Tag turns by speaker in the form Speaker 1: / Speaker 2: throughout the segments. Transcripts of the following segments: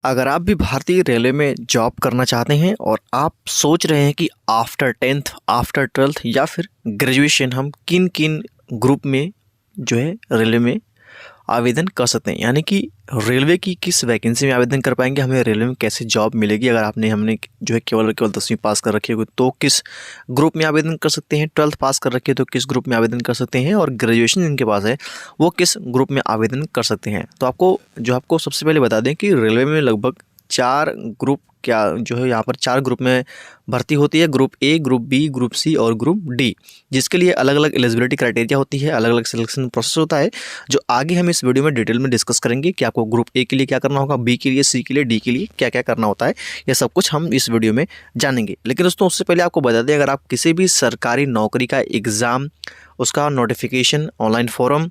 Speaker 1: अगर आप भी भारतीय रेलवे में जॉब करना चाहते हैं और आप सोच रहे हैं कि आफ्टर 10th आफ्टर 12th या फिर ग्रेजुएशन हम किन किन ग्रुप में जो है रेलवे में आवेदन कर सकते हैं, यानी कि रेलवे की किस वैकेंसी में आवेदन कर पाएंगे, हमें रेलवे में कैसे जॉब मिलेगी। अगर आपने हमने जो है केवल और केवल 10वीं पास कर रखी है तो किस ग्रुप में आवेदन कर सकते हैं, 12th पास कर रखी है तो किस ग्रुप में आवेदन कर सकते हैं, और ग्रेजुएशन जिनके पास है वो किस ग्रुप में आवेदन कर सकते हैं। तो आपको सबसे पहले बता दें कि रेलवे में लगभग 4 ग्रुप क्या जो है यहाँ पर 4 ग्रुप में भर्ती होती है। Group A, group B, group C और ग्रुप डी, जिसके लिए अलग अलग एलिजिबिलिटी क्राइटेरिया होती है, अलग अलग सिलेक्शन प्रोसेस होता है, जो आगे हम इस वीडियो में डिटेल में डिस्कस करेंगे कि आपको ग्रुप ए के लिए क्या करना होगा, बी के लिए, सी के लिए, डी के लिए क्या क्या करना होता है। यह सब कुछ हम इस वीडियो में जानेंगे। लेकिन दोस्तों उससे पहले आपको बता दें, अगर आप किसी भी सरकारी नौकरी का एग्ज़ाम, उसका नोटिफिकेशन, ऑनलाइन फॉर्म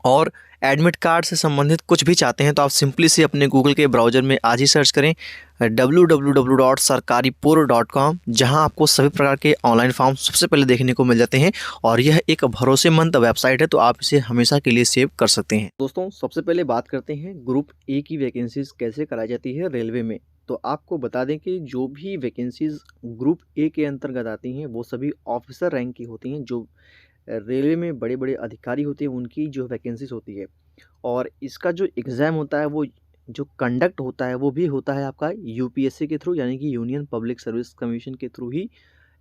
Speaker 1: और एडमिट कार्ड से संबंधित कुछ भी चाहते हैं तो आप सिंपली से अपने गूगल के ब्राउज़र में आज ही सर्च करें www.sarkaripur.com, जहां आपको सभी प्रकार के ऑनलाइन फॉर्म सबसे पहले देखने को मिल जाते हैं और यह एक भरोसेमंद वेबसाइट है, तो आप इसे हमेशा के लिए सेव कर सकते हैं। दोस्तों सबसे पहले बात करते हैं ग्रुप ए की वैकेंसीज कैसे कराई जाती है रेलवे में। तो आपको बता दें कि जो भी वैकेंसीज ग्रुप ए के अंतर्गत आती हैं वो सभी ऑफिसर रैंक की होती हैं। जो रेलवे में बड़े बड़े अधिकारी होते हैं उनकी जो वैकेंसीज होती है, और इसका जो एग्ज़ाम होता है वो जो कंडक्ट होता है वो भी होता है आपका यूपीएससी के थ्रू, यानी कि यूनियन पब्लिक सर्विस कमीशन के थ्रू ही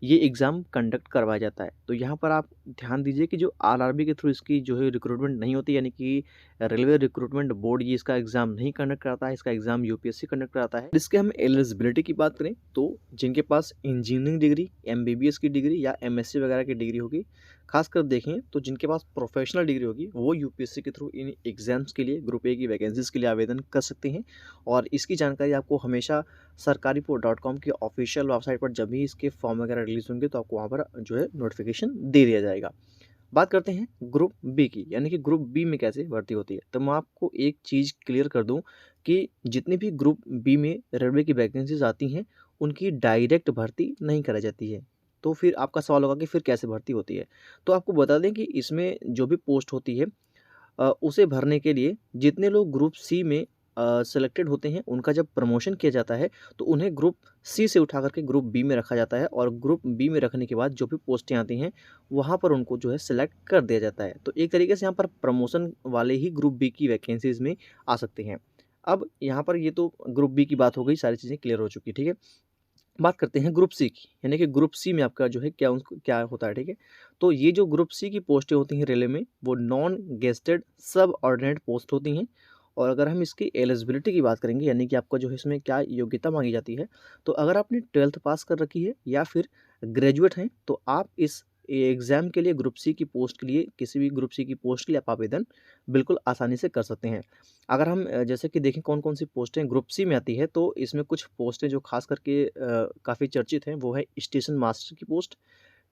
Speaker 1: ये एग्ज़ाम कंडक्ट करवाया जाता है। तो यहाँ पर आप ध्यान दीजिए कि जो आरआरबी के थ्रू इसकी जो है रिक्रूटमेंट नहीं होती, यानी कि रेलवे रिक्रूटमेंट बोर्ड ये इसका एग्ज़ाम नहीं कंडक्ट कराता है, इसका एग्ज़ाम यूपीएससी कंडक्ट कराता है। इसके हम एलिजिबिलिटी की बात करें तो जिनके पास इंजीनियरिंग डिग्री, एमबीबीएस की डिग्री या एमएससी वगैरह की डिग्री होगी, खासकर देखें तो जिनके पास प्रोफेशनल डिग्री होगी वो यूपीएससी के थ्रू इन एग्ज़ाम्स के लिए, ग्रुप ए की वैकेंसीज़ के लिए आवेदन कर सकते हैं। और इसकी जानकारी आपको हमेशा sarkaripur.com की ऑफिशियल वेबसाइट पर जब भी इसके फॉर्म वगैरह रिलीज़ होंगे तो आपको वहाँ पर जो है नोटिफिकेशन दे दिया जाएगा। बात करते हैं ग्रुप बी की, यानी कि ग्रुप बी में कैसे भर्ती होती है। तो मैं आपको एक चीज़ क्लियर कर दूं कि जितनी भी ग्रुप बी में रेलवे की वैकेंसीज आती हैं उनकी डायरेक्ट भर्ती नहीं कराई जाती है। तो फिर आपका सवाल होगा कि फिर कैसे भर्ती होती है। तो आपको बता दें कि इसमें जो भी पोस्ट होती है उसे भरने के लिए जितने लोग ग्रुप सी में सेलेक्टेड होते हैं उनका जब प्रमोशन किया जाता है तो उन्हें ग्रुप सी से उठा करके ग्रुप बी में रखा जाता है, और ग्रुप बी में रखने के बाद जो भी पोस्टें आती हैं वहाँ पर उनको जो है सेलेक्ट कर दिया जाता है। तो एक तरीके से यहाँ पर प्रमोशन वाले ही ग्रुप बी की वैकेंसीज में आ सकते हैं। अब यहाँ पर ये तो ग्रुप बी की बात हो गई, सारी चीज़ें क्लियर हो चुकी, ठीक है। बात करते हैं ग्रुप सी की, यानी कि ग्रुप सी में आपका जो है क्या उनको क्या होता है, ठीक है। तो ये जो ग्रुप सी की पोस्टें होती हैं रेलवे में वो नॉन गेस्टेड सब ऑर्डिनेट पोस्ट होती हैं। और अगर हम इसकी एलिजिबिलिटी की बात करेंगे, यानी कि आपका जो है इसमें क्या योग्यता मांगी जाती है, तो अगर आपने 12th पास कर रखी है या फिर ग्रेजुएट हैं तो आप इस एग्ज़ाम के लिए, ग्रुप सी की पोस्ट के लिए, किसी भी ग्रुप सी की पोस्ट के लिए आप आवेदन बिल्कुल आसानी से कर सकते हैं। अगर हम जैसे कि देखें कौन कौन सी पोस्टें ग्रुप सी में आती है, तो इसमें कुछ पोस्टें जो खास करके काफ़ी चर्चित हैं वो है स्टेशन मास्टर की पोस्ट,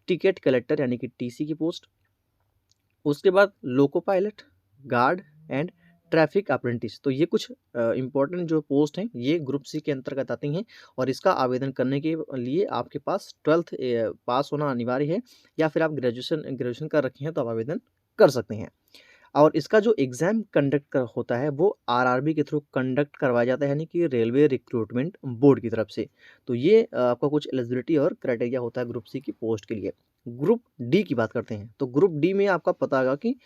Speaker 1: टिकट कलेक्टर यानी कि टीसी की पोस्ट, उसके बाद loco pilot, guard and traffic apprentice. तो ये कुछ इंपॉर्टेंट जो पोस्ट हैं ये ग्रुप सी के अंतर्गत आती हैं, और इसका आवेदन करने के लिए आपके पास 12th पास होना अनिवार्य है, या फिर आप ग्रेजुएशन कर रखे हैं तो आप आवेदन कर सकते हैं। और इसका जो एग्ज़ाम कंडक्ट कर होता है वो आरआरबी के थ्रू कंडक्ट करवाया जाता है, यानी कि रेलवे रिक्रूटमेंट बोर्ड की तरफ से। तो ये आपका कुछ एलिजिबिलिटी और क्राइटेरिया होता है ग्रुप सी की पोस्ट के लिए। ग्रुप डी की बात करते हैं, तो ग्रुप डी में आपका पता होगा कि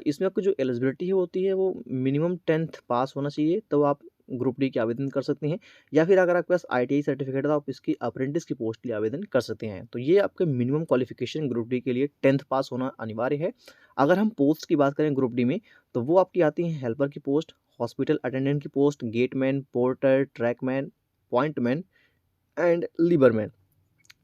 Speaker 1: इसमें आपकी जो एलिजिबिलिटी होती है वो मिनिमम 10th पास होना चाहिए, तो आप ग्रुप डी के आवेदन कर सकते हैं। या फिर अगर आपके पास आईटीआई सर्टिफिकेट है तो आप इसकी अप्रेंटिस की पोस्ट के लिए आवेदन कर सकते हैं। तो ये आपके मिनिमम क्वालिफिकेशन ग्रुप डी के लिए 10th पास होना अनिवार्य है। अगर हम पोस्ट की बात करें ग्रुप डी में, तो वो आपकी आती हैं हेल्पर की पोस्ट, हॉस्पिटल अटेंडेंट की post, gateman, porter, trackman, pointman and leverman.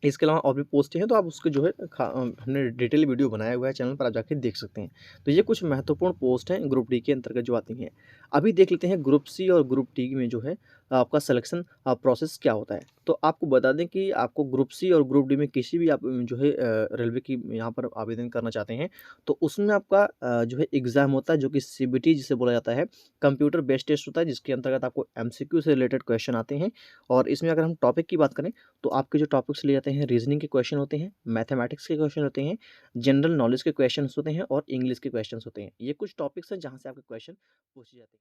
Speaker 1: इसके अलावा और भी पोस्टें हैं तो आप उसके जो है हमने डिटेल वीडियो बनाया हुआ है चैनल पर, आप जाके देख सकते हैं। तो ये कुछ महत्वपूर्ण पोस्ट हैं ग्रुप डी के अंतर्गत जो आती हैं। अभी देख लेते हैं ग्रुप सी और ग्रुप डी में जो है आपका सिलेक्शन प्रोसेस क्या होता है। तो आपको बता दें कि आपको ग्रुप सी और ग्रुप डी में किसी भी आप जो है रेलवे की यहाँ पर आवेदन करना चाहते हैं तो उसमें आपका जो है एग्ज़ाम होता है जो कि सीबीटी जिसे बोला जाता है, कंप्यूटर बेस्ड टेस्ट होता है, जिसके अंतर्गत आपको एमसीक्यू से रिलेटेड क्वेश्चन आते हैं। और इसमें अगर हम टॉपिक की बात करें तो आपके जो टॉपिक्स लिए जाते हैं रीजनिंग के क्वेश्चन होते हैं, मैथमेटिक्स के क्वेश्चन होते हैं, जनरल नॉलेज के क्वेश्चन होते हैं और इंग्लिश के क्वेश्चन होते हैं। ये कुछ टॉपिक्स हैं जहाँ से आपके क्वेश्चन पूछे जाते हैं।